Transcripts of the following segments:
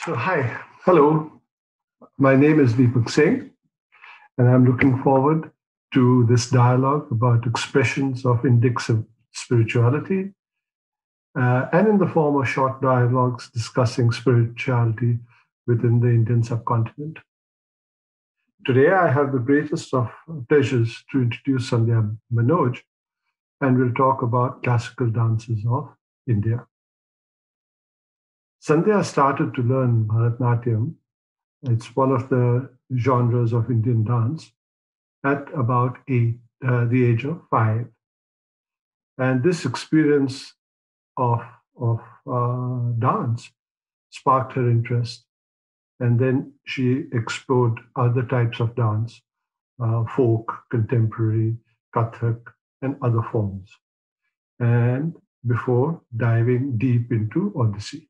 Hi, hello. My name is Deepak Singh, and I'm looking forward to this dialogue about expressions of indic spirituality, and in the form of short dialogues discussing spirituality within the Indian subcontinent. Today, I have the greatest of pleasures to introduce Sandhya Manoj, and we'll talk about classical dances of India. Sandhya started to learn Bharatnatyam. It's one of the genres of Indian dance at about the age of 5. And this experience of, of dance sparked her interest. And then she explored other types of dance, folk, contemporary, Kathak, and other forms. And before diving deep into Odyssey.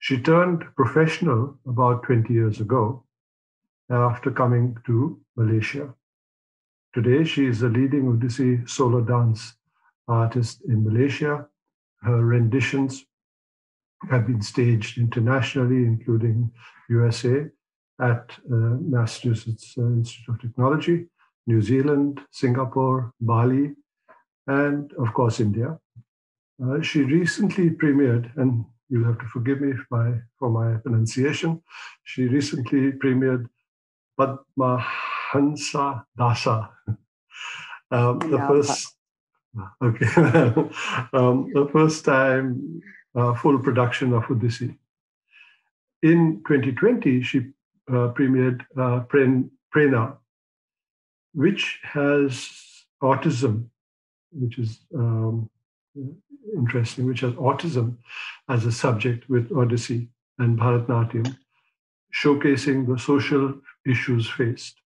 She turned professional about 20 years ago after coming to Malaysia. Today, she is a leading Odissi solo dance artist in Malaysia. Her renditions have been staged internationally, including USA at Massachusetts Institute of Technology, New Zealand, Singapore, Bali, and of course, India. She recently premiered, and you'll have to forgive me for my pronunciation. She recently premiered Padmahansa Dasa, the first, okay, the first time full production of Odissi. In 2020, she premiered Prena, which has autism, which is interesting, which has autism as a subject with Odyssey and Bharatnatyam, showcasing the social issues faced.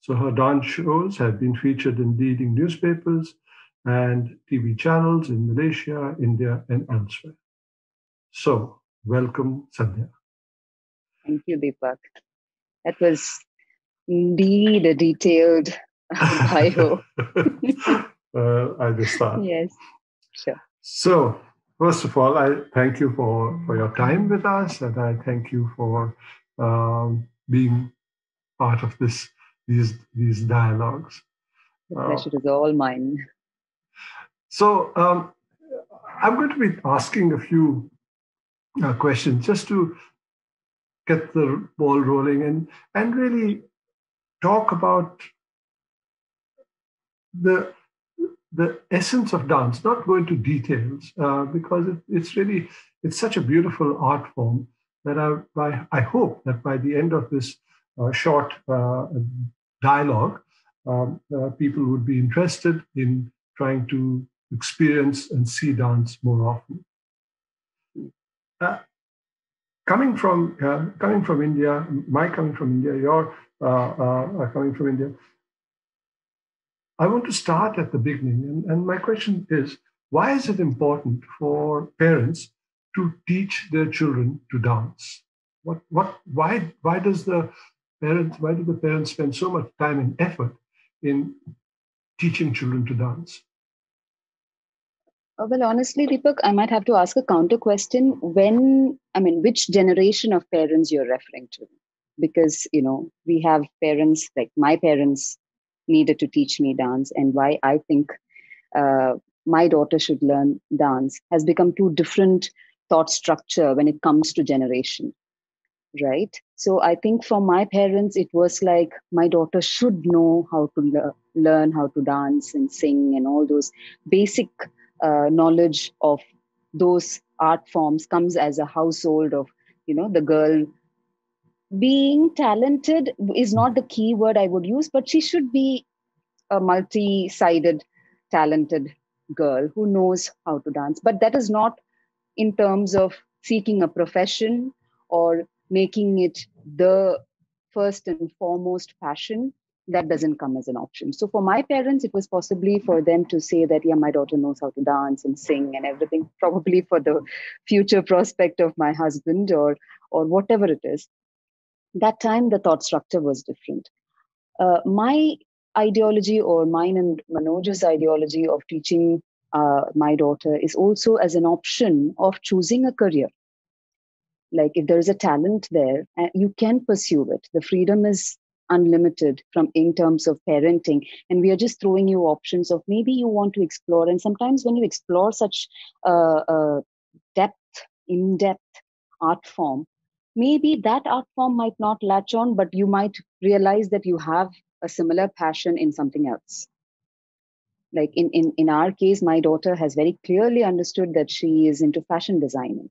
So her dance shows have been featured in leading newspapers and TV channels in Malaysia, India, and elsewhere. So, welcome, Sandhya. Thank you, Deepak. That was indeed a detailed bio. I understand. Yes, sure. So, first of all, I thank you for your time with us, and I thank you for being part of these dialogues. The pleasure is all mine. So, I'm going to be asking a few questions just to get the ball rolling and really talk about the essence of dance, not go into details, because it's such a beautiful art form that I hope that by the end of this short dialogue, people would be interested in trying to experience and see dance more often. Coming from India, coming from India, your coming from India, I want to start at the beginning. And my question is, why is it important for parents to teach their children to dance? Why do the parents spend so much time and effort in teaching children to dance? Well, honestly, Deepak, I might have to ask a counter question. Which generation of parents you're referring to? Because, we have parents, like my parents needed to teach me dance, and why I think my daughter should learn dance has become two different thought structure when it comes to generation, right? So I think for my parents, it was like my daughter should know how to learn how to dance and sing and all those basic knowledge of those art forms comes as a household of, the girl being talented is not the key word I would use, but she should be a multi-sided talented girl who knows how to dance. But that is not in terms of seeking a profession or making it the first and foremost passion. That doesn't come as an option. So for my parents, it was possibly for them to say that, yeah, my daughter knows how to dance and sing and everything, probably for the future prospect of my husband or whatever it is. That time, the thought structure was different. My ideology, or mine and Manoj's ideology of teaching my daughter, is also as an option of choosing a career. Like if there is a talent there, you can pursue it. The freedom is unlimited from in terms of parenting, and we are just throwing you options of maybe you want to explore. And sometimes when you explore such depth, in-depth art form, maybe that art form might not latch on, but you might realize that you have a similar passion in something else. Like in our case, my daughter has very clearly understood that she is into fashion designing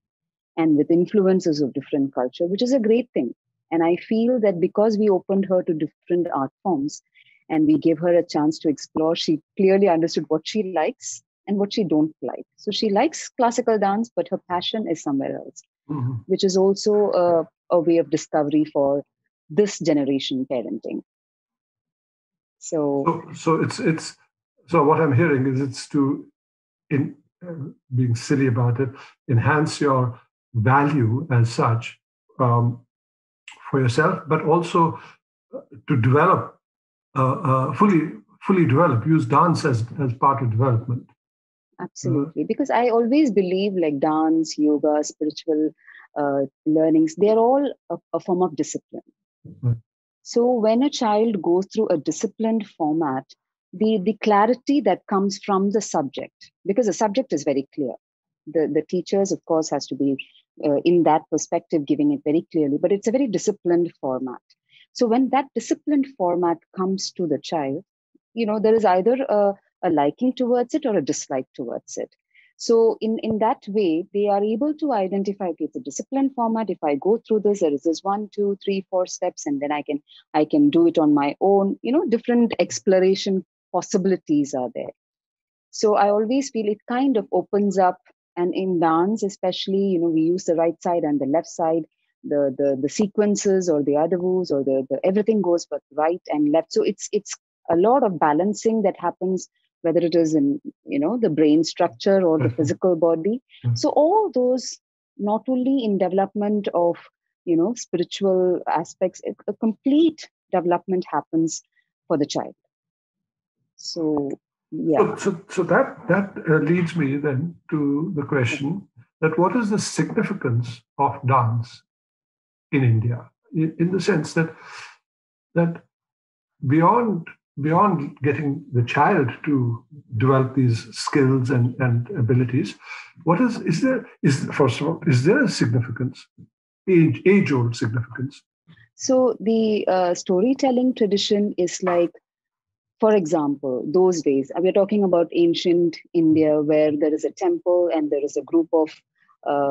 and with influences of different culture, which is a great thing. And I feel that because we opened her to different art forms and we gave her a chance to explore, she clearly understood what she likes and what she don't like. So she likes classical dance, but her passion is somewhere else, Mhm. which is also a way of discovery for this generation parenting. So So so what I'm hearing is it's to in being silly about it, enhance your value as such, um, for yourself, but also to develop, fully develop, use dance as part of development. Uh, absolutely, because I always believe like dance, yoga, spiritual learnings, they're all a form of discipline. So when a child goes through a disciplined format, the clarity that comes from the subject, because the subject is very clear. The teachers, of course, has to be in that perspective, giving it very clearly, but it's a very disciplined format. So when that disciplined format comes to the child, there is either a liking towards it or a dislike towards it. So in that way, they are able to identify, okay, it's a disciplined format. If I go through this, there is this 1, 2, 3, 4 steps, and then I can do it on my own. Different exploration possibilities are there. So I always feel it kind of opens up. And in dance, especially, we use the right side and the left side, the sequences or the adavus or the everything goes but right and left. So it's a lot of balancing that happens, whether it is in the brain structure or the physical body. So all those, not only in development of spiritual aspects, a complete development happens for the child. So yeah. so that leads me then to the question that what is the significance of dance in India, in the sense that beyond beyond getting the child to develop these skills and abilities, what is there is first of all, is there a significance, age old significance? So the storytelling tradition is like, for example, those days, we're talking about ancient India, where there is a temple and there is a group of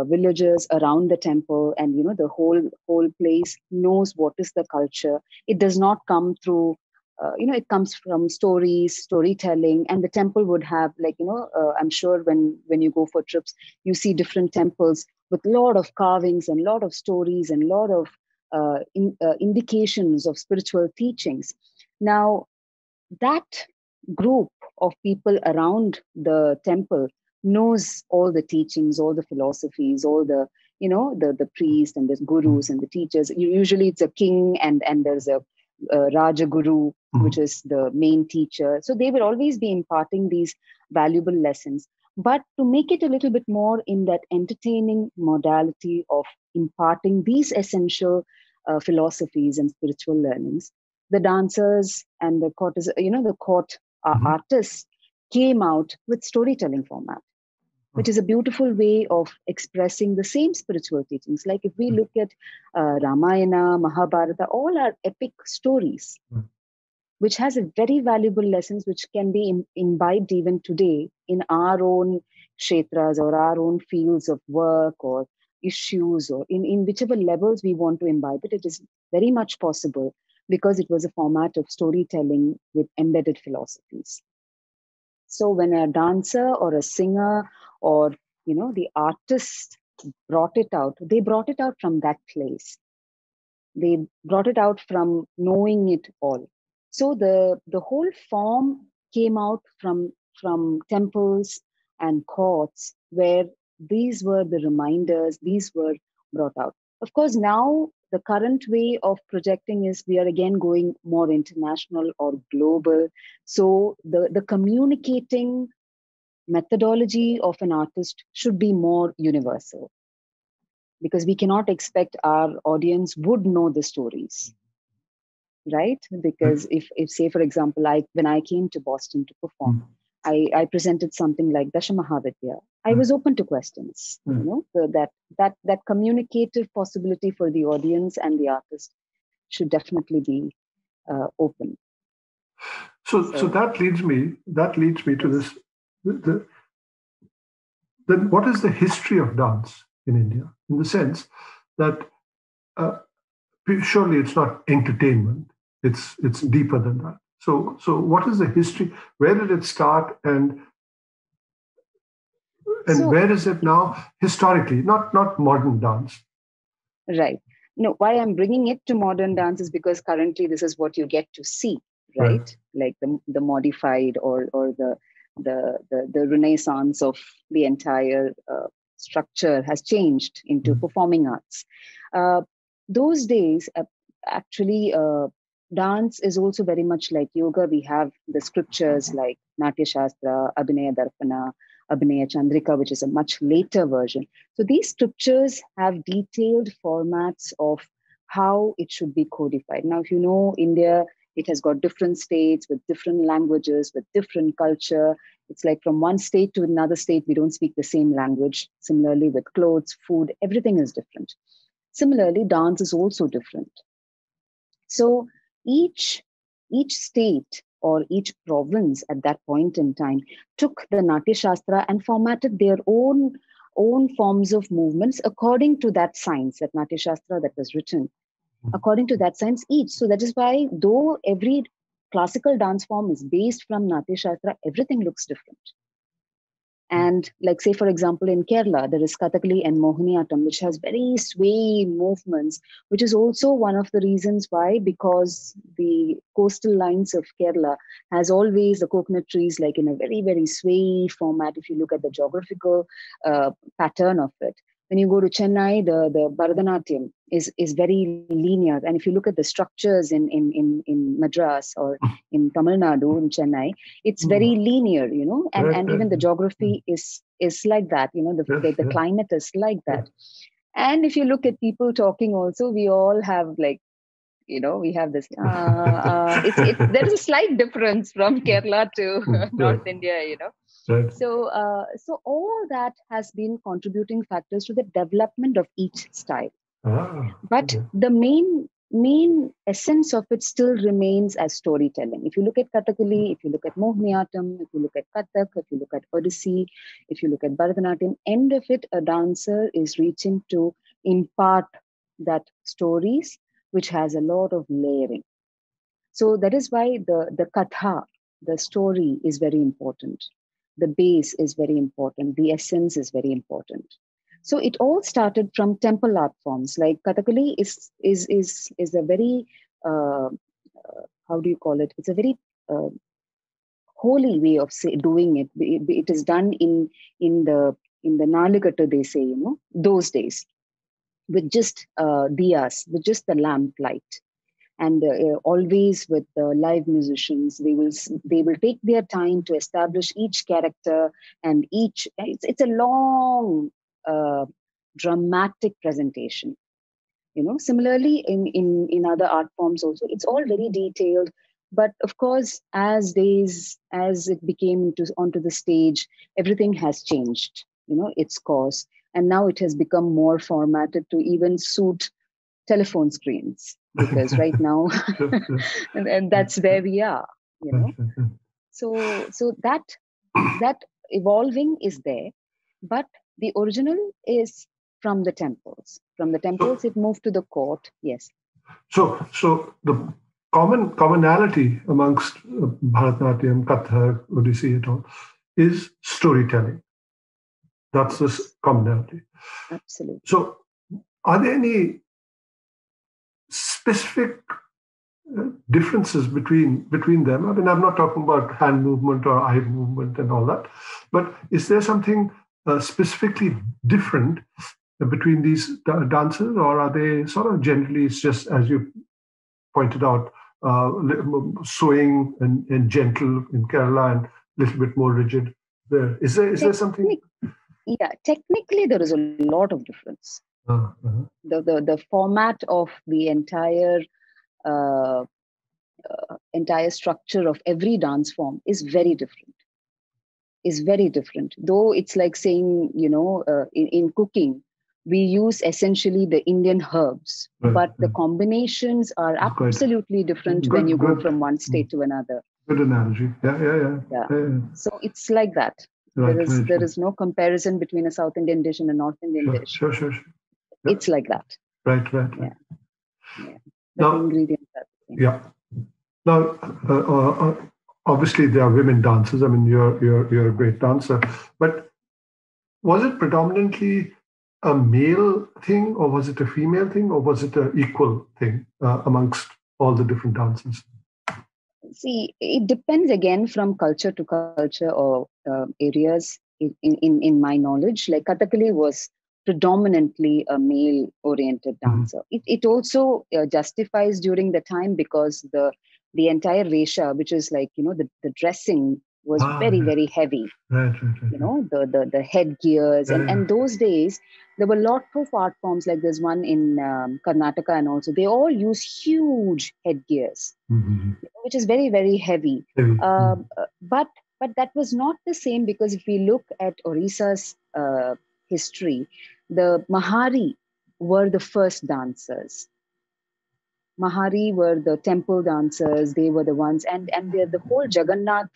villagers around the temple, and the whole place knows what is the culture. It does not come through, it comes from stories, storytelling, and the temple would have, like, I'm sure when you go for trips, you see different temples with a lot of carvings and a lot of stories and a lot of indications of spiritual teachings. Now, that group of people around the temple knows all the teachings, all the philosophies, all the the priest and the gurus and the teachers. Usually it's a king, and there's a raja guru, which is the main teacher. So they will always be imparting these valuable lessons, but to make it a little bit more in that entertaining modality of imparting these essential philosophies and spiritual learnings, the dancers and the court Mhm. artists came out with storytelling format, which is a beautiful way of expressing the same spiritual teachings. Like if we look at Ramayana, Mahabharata, all are epic stories, which has a very valuable lessons which can be imbibed even today in our own kshetras or our own fields of work or issues, or in whichever levels we want to imbibe it. It is very much possible because it was a format of storytelling with embedded philosophies. So when a dancer or a singer or the artist brought it out, they brought it out from that place. They brought it out from knowing it all. So the whole form came out from temples and courts, where these were the reminders, these were brought out. Of course, now the current way of projecting is we are again going more international or global. So the communicating methodology of an artist should be more universal, because we cannot expect our audience would know the stories, right? Because if say, for example, when I came to Boston to perform, I presented something like Dashamahavidya. I was open to questions, that communicative possibility for the audience and the artist should definitely be open. So that leads me to Yes. this. Then what is the history of dance in India? In the sense that uh, surely it's not entertainment; it's deeper than that. So what is the history? Where did it start, and So, where is it now historically? Not modern dance. right. No, why I'm bringing it to modern dance is because currently this is what you get to see, Right. right? Like the modified or the renaissance of the entire structure has changed into performing arts. Uh, those days, actually, dance is also very much like yoga. We have the scriptures like Natya Shastra, Abhinaya Darpana, Abhinaya Chandrika, which is a much later version. So these scriptures have detailed formats of how it should be codified. Now, if you know India, it has got different states with different languages, with different culture. It's like from one state to another state, we don't speak the same language. Similarly, with clothes, food, everything is different. Similarly, dance is also different. So each state or each province at that point in time took the Natya Shastra and formatted their own forms of movements according to that science, that Natya Shastra that was written, according to that science each. So that is why, though every classical dance form is based from Natya Shastra, everything looks different. And like, say, for example, in Kerala, there is Kathakali and Mohiniyattam, which has very sway movements, which is also one of the reasons why, because the coastal lines of Kerala has always the coconut trees, like in a very, very sway format, if you look at the geographical pattern of it. When you go to Chennai, the Bharatanatyam is very linear. And if you look at the structures in Madras or in Tamil Nadu, in Chennai, it's very linear, and even the geography is like that, the Yes. climate is like Yes. that. And if you look at people talking also, we all have like, we have this it's there is a slight difference from Kerala to North Right. India. Right. So all that has been contributing factors to the development of each style, Ah, but the main essence of it still remains as storytelling. If you look at Kathakali, if you look at Mohiniyattam, if you look at Kathak, if you look at Odissi, if you look at Bharatanatyam, end of it, a dancer is reaching to impart that stories, which has a lot of layering. So that is why the katha, the story, is very important. The base is very important. The essence is very important. So it all started from temple art forms. Like Kathakali is a very how do you call it? It's a very uh, holy way of doing it. It is done in the Nalikatta, they say, those days, with just diyas, with just the lamp light, and always with live musicians. They will take their time to establish each character, and it's a long uh, dramatic presentation. Similarly, in other art forms also, it's all very detailed. But of course, as it became onto the stage, everything has changed, its course, and now it has become more formatted to even suit telephone screens, because right now and that's where we are, so that evolving is there, but the original is from the So, temples it moved to the court. Yes. so the commonality amongst Bharatanatyam, Kathak, Odissi, and all is storytelling. That's this Yes, commonality. absolutely. So, are there any specific differences between them? I mean, I'm not talking about hand movement or eye movement and all that, but is there something specifically different between these dancers, or are they sort of generally, it's just as you pointed out, swaying and gentle in Kerala and a little bit more rigid there? Is there something? Technic- yeah, technically there is a lot of difference. The format of the uh, entire structure of every dance form is very different. Though it's like saying, in cooking, we use essentially the Indian herbs, Right. but the combinations are It's quite absolutely different when good. you go Good. from one state to another. Good analogy. Yeah. Yeah. Yeah. Yeah. Yeah, yeah. So it's like that. Right. Right. There is no comparison between a South Indian dish and a North Indian Sure. dish. Sure. Sure. Sure. Yeah. It's like that. Right. Right. Right. Yeah. Yeah. But the Now. ingredients are the same. Yeah. Now, obviously, there are women dancers. I mean, you're a great dancer, but was it predominantly a male thing, or was it a female thing, or was it an equal thing amongst all the different dancers? See, it depends again from culture to culture or areas. In my knowledge, like Kathakali was predominantly a male oriented Mm-hmm. dancer. It also justifies during the time because the entire resha, which is like, the dressing was Ah, very, yeah. very heavy. Right, right, right, right. The headgears, Yeah, and those days there were a lot of art forms, like there's one in Karnataka, and also they all use huge headgears, mm-hmm. which is very, very heavy. Heavy. But that was not the same, because if we look at Orissa's history, the Mahari were the first dancers. Mahari were the temple dancers. They were the ones, and the whole Jagannath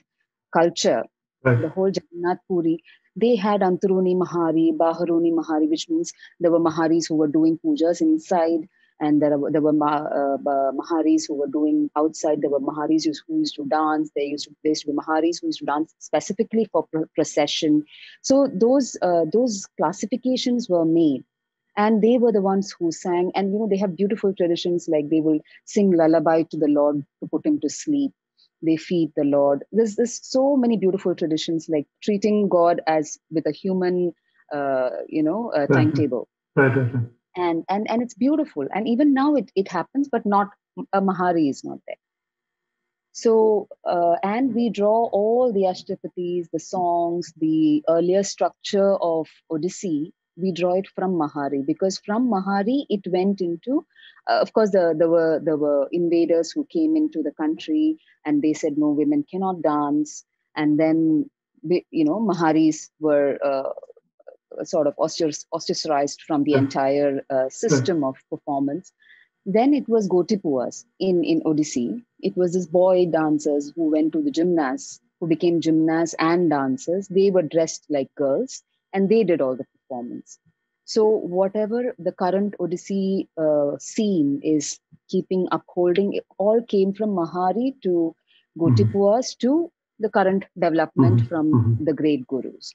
culture, Right. the whole Jagannath Puri, they had Antaruni Mahari, Baharuni Mahari, which means there were Maharis who were doing pujas inside, and there were Maharis who were doing outside. There were Maharis who used to dance. There used to be Maharis who used to dance specifically for procession. So those classifications were made, and they were the ones who sang. And they have beautiful traditions, like they will sing lullaby to the Lord to put him to sleep. They feed the Lord. There's so many beautiful traditions, like treating God as with a human Right, timetable. right, right, right. And it's beautiful, and even now it happens, but not a Mahari is not there. So, and we draw all the Ashtapatis, the songs, the earlier structure of Odyssey. We draw it from Mahari, because from Mahari it went into, of course, there were invaders who came into the country, and they said no, women cannot dance, and then Maharis were sort of ostracized from the Right, entire right. system of performance. Then it was Gotipuas in Odyssey. It was this boy dancers who went to the gymnasts, who became gymnasts and dancers. They were dressed like girls, and they did all the performance. So whatever the current Odyssey scene is keeping upholding, it all came from Mahari to Mm-hmm. Gotipuas to the current development Mm-hmm. from Mm-hmm. the great gurus.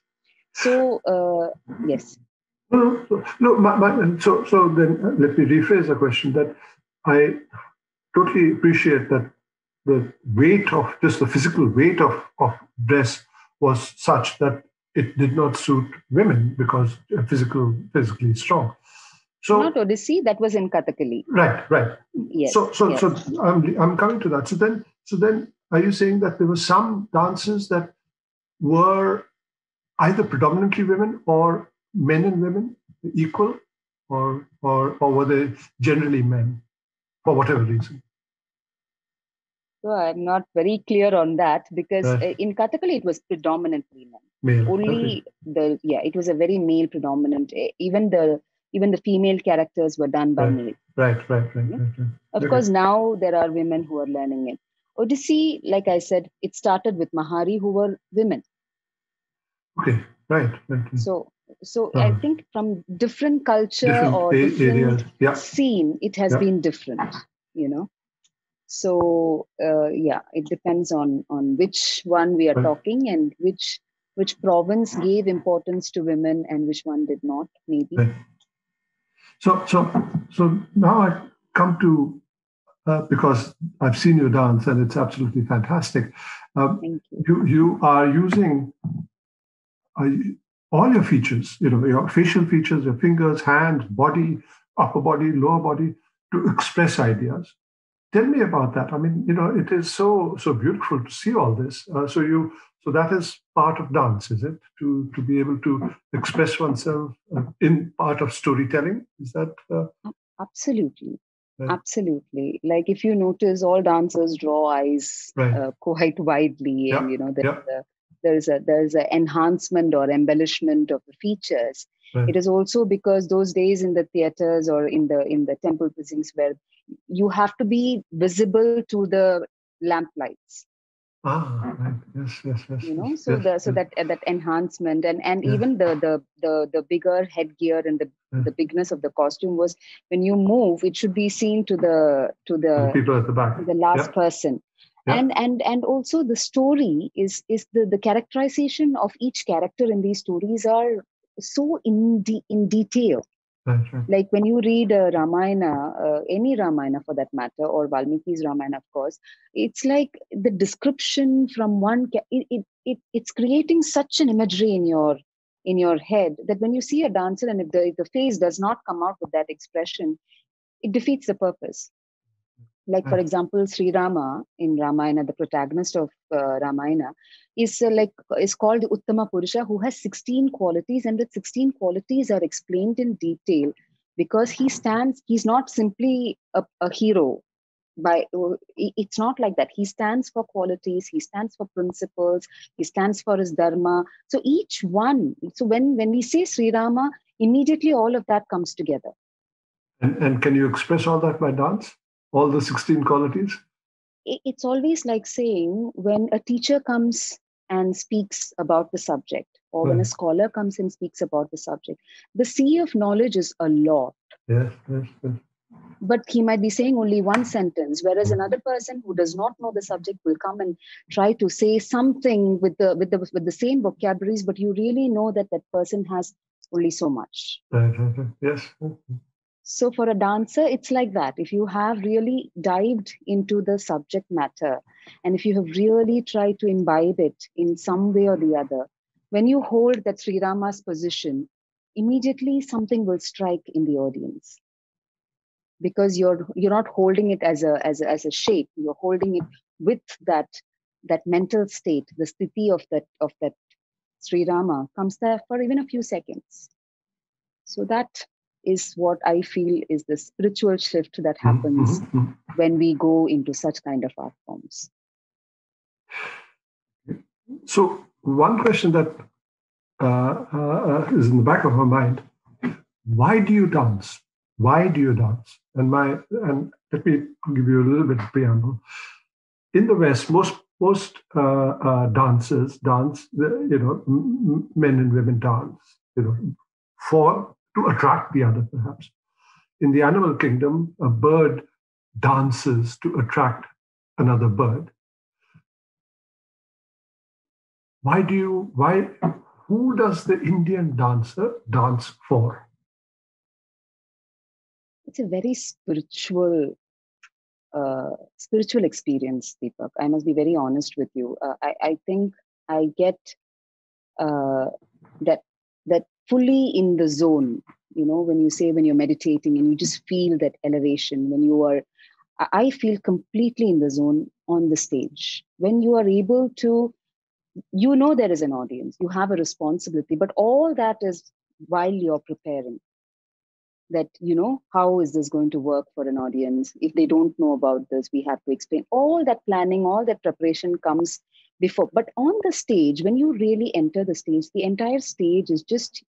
So yes. No, no, no. So then let me rephrase the question. That I totally appreciate that the weight of just the physical weight of dress was such that it did not suit women because physically strong. Not So Odyssey, that was in Kathakali. right, right. Yes, So yes. I'm coming to that. So then, are you saying that there were some dancers that were either predominantly women or men and women equal, or were they generally men for whatever reason? So I'm not very clear on that, because Right, in Kathakali it was predominantly men. male. Okay. Only it was a very male predominant. Even the female characters were done by Right, male. right, right, right, Yeah. right, right. Of Okay. course, now there are women who are learning it. Odyssey, like I said, it started with Mahari, who were women. Okay. Right, right, right. So I Uh, think from different culture different or different areas. Yeah, scene, it has yeah. been different. You know. So yeah, it depends on which one we are Right, talking, and which province gave importance to women and which one did not, maybe. right. So now I come to because I've seen you dance and it's absolutely fantastic. Um, Thank you. you are using uh, all your features, your facial features, your fingers, hands, body, upper body, lower body, to express ideas. Tell me about that. I mean, it is so beautiful to see all this. So that is part of dance, is it? To be able to express oneself in part of storytelling. Is that Absolutely. right? Absolutely. Like if you notice, all dancers draw eyes Right. quite widely, and Yeah. Yeah. there's a enhancement or embellishment of the features. Right. It is also because those days in the theaters or in the temple precincts where you have to be visible to the lamp lights, Ah. Right. Yes. Yes. Yes. Yes. so Yes. the so Yes. that that enhancement, and Yes. even the bigger headgear and Yes. the bigness of the costume was, when you move, it should be seen to The people at the back. the Yeah. last person. Yeah. And also the story is the characterization of each character in these stories are so in detail. Right. Right. Like when you read Ramayana, any Ramayana for that matter, or Valmiki's Ramayana, of course, it's like the description from it's creating such an imagery in your head that when you see a dancer, and if the face does not come out with that expression, it defeats the purpose. Like for Right. example, Sri Rama in Ramayana, the protagonist of Ramayana, is called Uttama Purusha, who has 16 qualities, and the 16 qualities are explained in detail, because he's not simply a hero. It's not like that. He stands for qualities, he stands for principles, he stands for his dharma. So each one, so when we say Sri Rama, immediately all of that comes together. And can you express all that by dance? All the 16 qualities? It's always like saying, when a teacher comes and speaks about the subject, or when a Right. scholar comes and speaks about the subject, the sea of knowledge is a lot, Yes. Yes. Yes. but he might be saying only one sentence, whereas another person who does not know the subject will come and try to say something with the same vocabularies, but you really know that that person has only so much. Right. Right. Right. Yes. So for a dancer, it's like that. If you have really dived into the subject matter, and if you have really tried to imbibe it in some way or the other, when you hold that Sri Rama's position, immediately something will strike in the audience, because you're not holding it as a shape. You're holding it with that mental state. The sthiti of that Sri Rama comes there for even a few seconds. So that is what I feel is the spiritual shift that Mm-hmm. happens Mm-hmm. when we go into such kind of art forms. So one question that is in the back of my mind: why do you dance? Why do you dance? And let me give you a little bit of preamble. In the West, most dancers dance. Men and women dance. For to attract the other, perhaps. In the animal kingdom, a bird dances to attract another bird. Why who does the Indian dancer dance for? It's a very spiritual experience, Deepak. I must be very honest with you. I think I get uh, that that fully in the zone. When you say, when you're meditating and you just feel that elevation, when you are, I feel completely in the zone on the stage. When you are able to, there is an audience, you have a responsibility, but all that is while you're preparing. That, how is this going to work for an audience? If they don't know about this, we have to explain. All that planning, all that preparation comes before. But on the stage, when you really enter the stage, the entire stage is just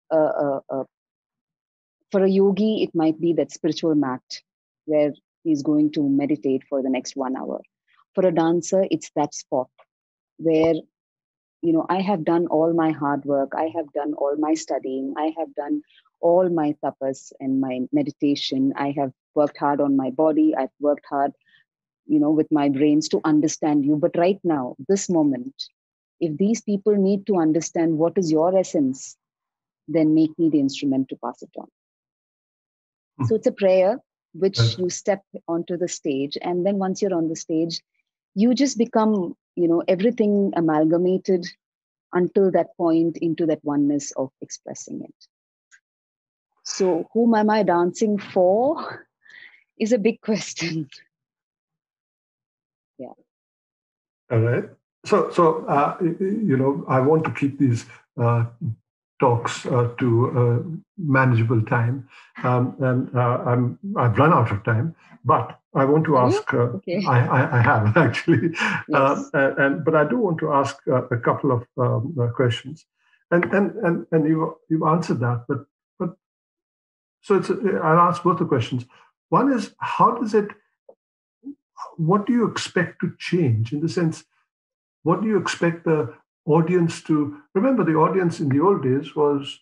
for a yogi, it might be that spiritual mat where he's going to meditate for the next 1 hour. For a dancer, it's that spot where, I have done all my hard work, I have done all my studying, I have done all my tapas and my meditation, I have worked hard on my body, I've worked hard, with my brains to understand you. But right now, this moment, if these people need to understand what is your essence, then make me the instrument to pass it on. So it's a prayer which Right. you step onto the stage, and then once you're on the stage, you just become, everything amalgamated until that point into that oneness of expressing it. So whom am I dancing for is a big question. Yeah. All right. I want to keep these uh, talks to manageable time, and I've run out of time. But I want to Are you? ask. Okay. I have actually, Yes. but I do want to ask a couple of questions, and you've answered that. But so I'll ask both the questions. One is, how does it? What do you expect to change in the sense? What do you expect the audience to remember? The audience in the old days was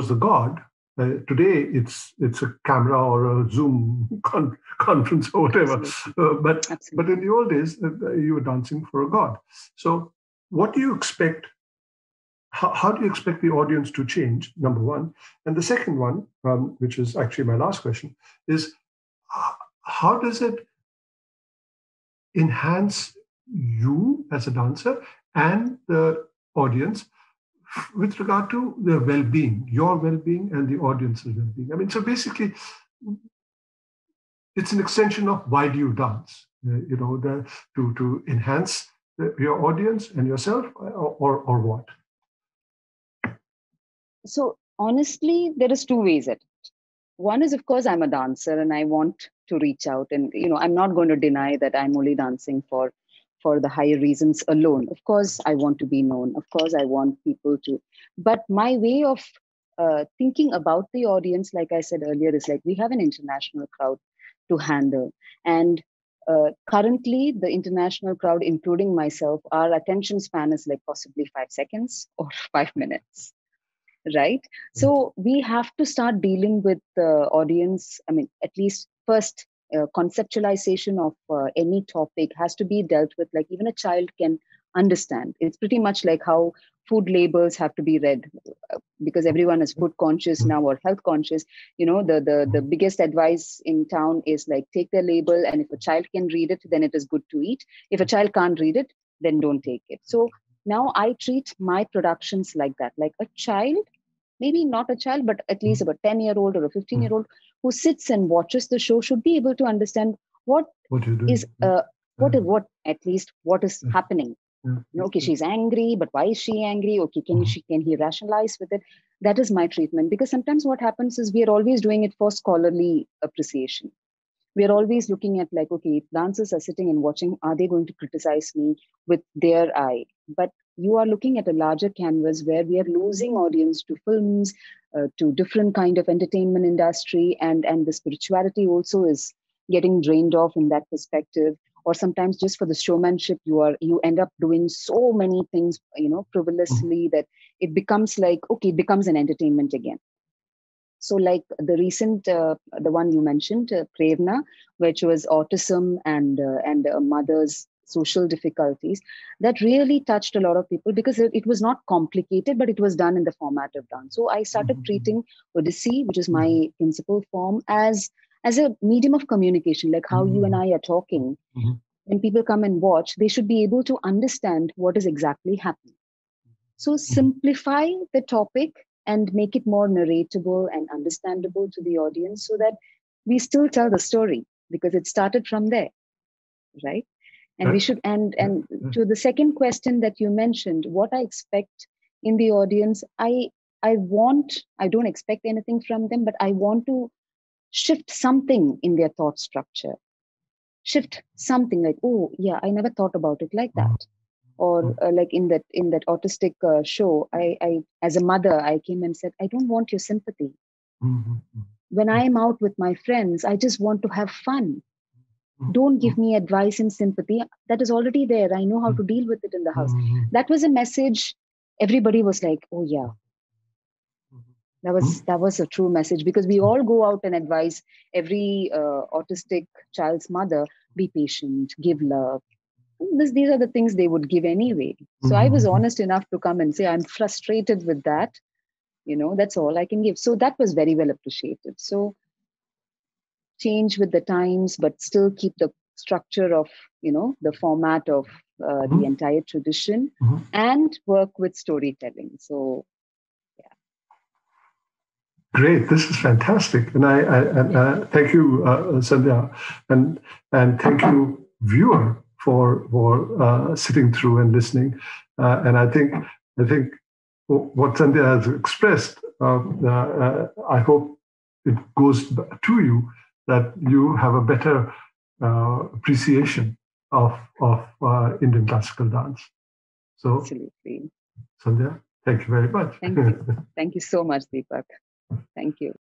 the god. Today it's a camera or a Zoom conference or whatever. Absolutely. But in Absolutely. the old days, you were dancing for a god. So what do you expect? How do you expect the audience to change? Number one, and the second one, which is actually my last question, is how does it enhance you as a dancer and the audience with regard to their well-being, your well-being and the audience's well-being. I mean, so basically, it's an extension of why do you dance? To enhance your audience and yourself, or what? So honestly, there is two ways at it. One is, of course, I'm a dancer and I want to reach out, and I'm not going to deny that I'm only dancing for the higher reasons alone. Of course, I want to be known. Of course, I want people to. But my way of thinking about the audience, like I said earlier, is like we have an international crowd to handle, and currently the international crowd, including myself, our attention span is like possibly 5 seconds or 5 minutes, right? So we have to start dealing with the audience. I mean, at least first, conceptualization of any topic has to be dealt with like even a child can understand. It's pretty much like how food labels have to be read, because everyone is food conscious now or health conscious. The biggest advice in town is like take the label, and if a child can read it, then it is good to eat. If a child can't read it, then don't take it. So now I treat my productions like that, like a child, maybe not a child, but at least about 10-year-old or a 15-year-old who sits and watches the show should be able to understand what What you're is doing? what at least what is happening. Yeah. Okay, she's angry, but why is she angry? Okay, can he rationalize with it? That is my treatment, because sometimes what happens is we are always doing it for scholarly appreciation. We are always looking at like, okay, if dancers are sitting and watching, are they going to criticize me with their eye? But you are looking at a larger canvas where we are losing audience to films, to different kind of entertainment industry, and the spirituality also is getting drained off in that perspective. Or sometimes just for the showmanship, you end up doing so many things, frivolously, that it becomes like, okay, it becomes an entertainment again. So like the one you mentioned, Prerna, which was autism and a mother's social difficulties, that really touched a lot of people because it was not complicated, but it was done in the format of dance. So I started treating Odyssey, which is my principal form, as a medium of communication, like how you and I are talking. When people come and watch, they should be able to understand what is exactly happening. So simplify the topic and make it more narratable and understandable to the audience so that we still tell the story, because it started from there, right? And we Right. should Yeah. and Yeah. to the second question that you mentioned, what I expect in the audience, I don't expect anything from them, but I want to shift something in their thought structure. Shift something like, oh yeah, I never thought about it like that. Or like in that autistic show, I as a mother, I came and said, I don't want your sympathy. When I am out with my friends, I just want to have fun. Don't give me advice and sympathy. That is already there. I know how to deal with it in the house. That was a message. Everybody was like, oh yeah, that was a true message, because we all go out and advise every autistic child's mother, be patient, give love. These are the things they would give anyway. So I was honest enough to come and say, I'm frustrated with that. That's all I can give. So that was very well appreciated. So change with the times, but still keep the structure of, the format of the entire tradition, and work with storytelling. So, yeah. Great, this is fantastic, and I thank you, Sandhya, and thank you, viewer, for sitting through and listening. And I think what Sandhya has expressed, I hope it goes to you that you have a better appreciation of Indian classical dance. So, Absolutely. Sandhya, thank you very much. Thank you. Thank you so much, Deepak. Thank you.